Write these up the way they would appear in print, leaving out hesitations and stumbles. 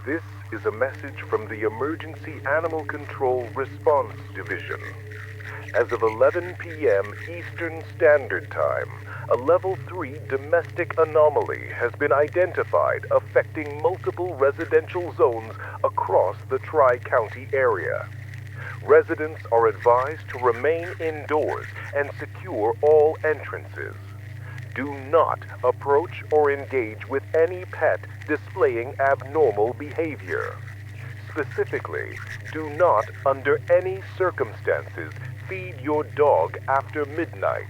This is a message from the Emergency Animal Control Response Division. As of 11 p.m. Eastern Standard Time, a Level 3 domestic anomaly has been identified affecting multiple residential zones across the Tri-County area. Residents are advised to remain indoors and secure all entrances. Do not approach or engage with any pet displaying abnormal behavior. Specifically, do not, under any circumstances, feed your dog after midnight.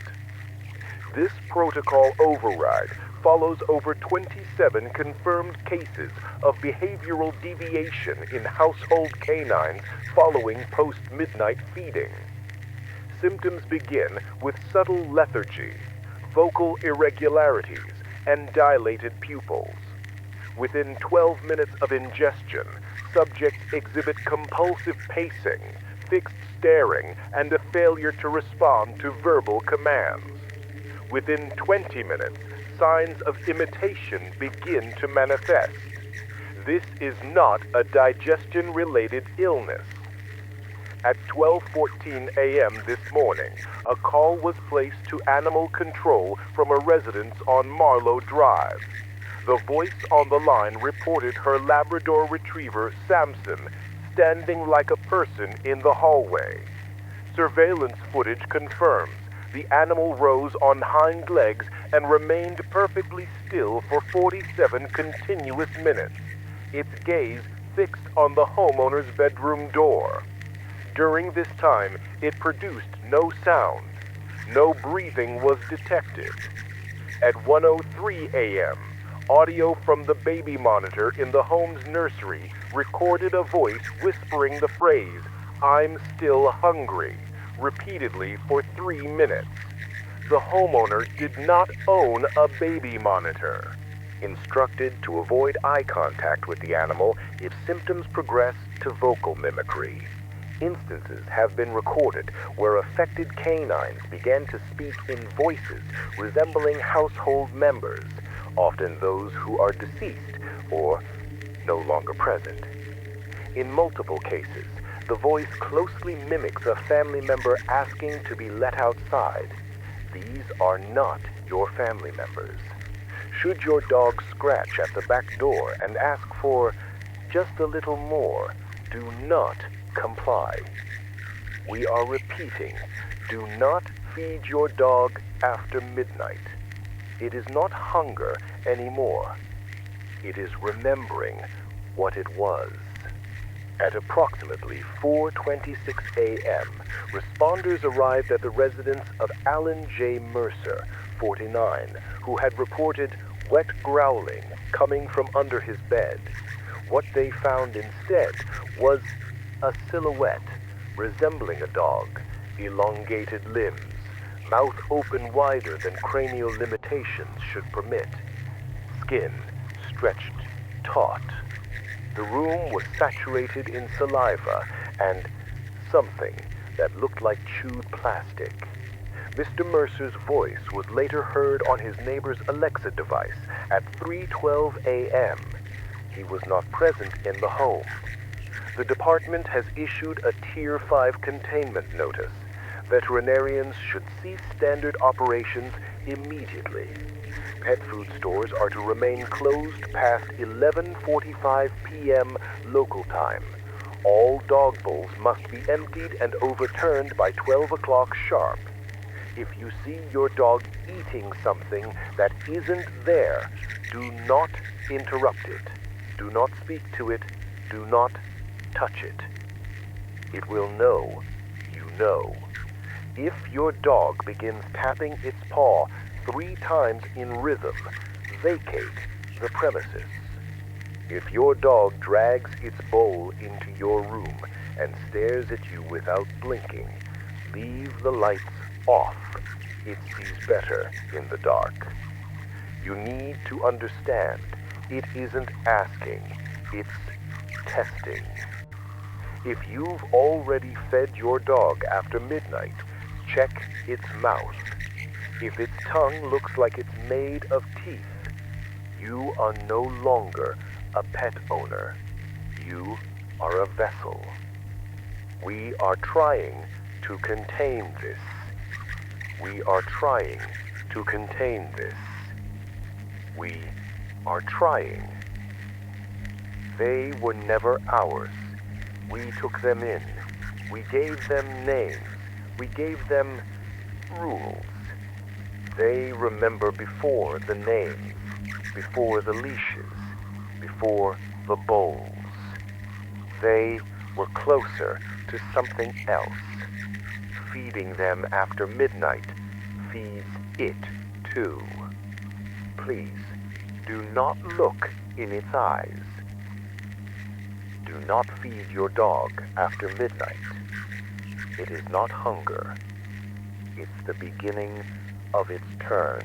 This protocol override follows over 27 confirmed cases of behavioral deviation in household canines following post-midnight feeding. Symptoms begin with subtle lethargy, vocal irregularities, and dilated pupils. Within 12 minutes of ingestion, subjects exhibit compulsive pacing, fixed staring, and a failure to respond to verbal commands. Within 20 minutes, signs of imitation begin to manifest. This is not a digestion-related illness. At 12:14 a.m. this morning, a call was placed to Animal Control from a residence on Marlowe Drive. The voice on the line reported her Labrador Retriever, Samson, standing like a person in the hallway. Surveillance footage confirms the animal rose on hind legs and remained perfectly still for 47 continuous minutes, its gaze fixed on the homeowner's bedroom door. During this time, it produced no sound. No breathing was detected. At 1:03 a.m., audio from the baby monitor in the home's nursery recorded a voice whispering the phrase, "I'm still hungry," repeatedly for 3 minutes. The homeowner did not own a baby monitor. Instructed to avoid eye contact with the animal if symptoms progress to vocal mimicry. Instances have been recorded where affected canines began to speak in voices resembling household members, often those who are deceased or no longer present. In multiple cases, the voice closely mimics a family member asking to be let outside. These are not your family members. Should your dog scratch at the back door and ask for just a little more, do not comply. We are repeating, do not feed your dog after midnight. It is not hunger anymore. It is remembering what it was. At approximately 4:26 a.m., responders arrived at the residence of Alan J. Mercer, 49, who had reported wet growling coming from under his bed. What they found instead was a silhouette resembling a dog, elongated limbs, mouth open wider than cranial limitations should permit, skin stretched taut. The room was saturated in saliva and something that looked like chewed plastic. Mr. Mercer's voice was later heard on his neighbor's Alexa device at 3:12 a.m. He was not present in the home. The department has issued a Tier 5 containment notice. Veterinarians should cease standard operations immediately. Pet food stores are to remain closed past 11:45 p.m. local time. All dog bowls must be emptied and overturned by 12 o'clock sharp. If you see your dog eating something that isn't there, do not interrupt it. Do not speak to it. Do not touch it. It will know you know. If your dog begins tapping its paw 3 times in rhythm, vacate the premises. If your dog drags its bowl into your room and stares at you without blinking, leave the lights off. It sees better in the dark. You need to understand, it isn't asking, it's testing. If you've already fed your dog after midnight, check its mouth. If its tongue looks like it's made of teeth, you are no longer a pet owner. You are a vessel. We are trying to contain this. We are trying to contain this. We are trying. They were never ours. We took them in. We gave them names. We gave them rules. They remember before the names, before the leashes, before the bowls. They were closer to something else. Feeding them after midnight feeds it too. Please, do not look in its eyes. Do not feed your dog after midnight. It is not hunger. It's the beginning of its turn.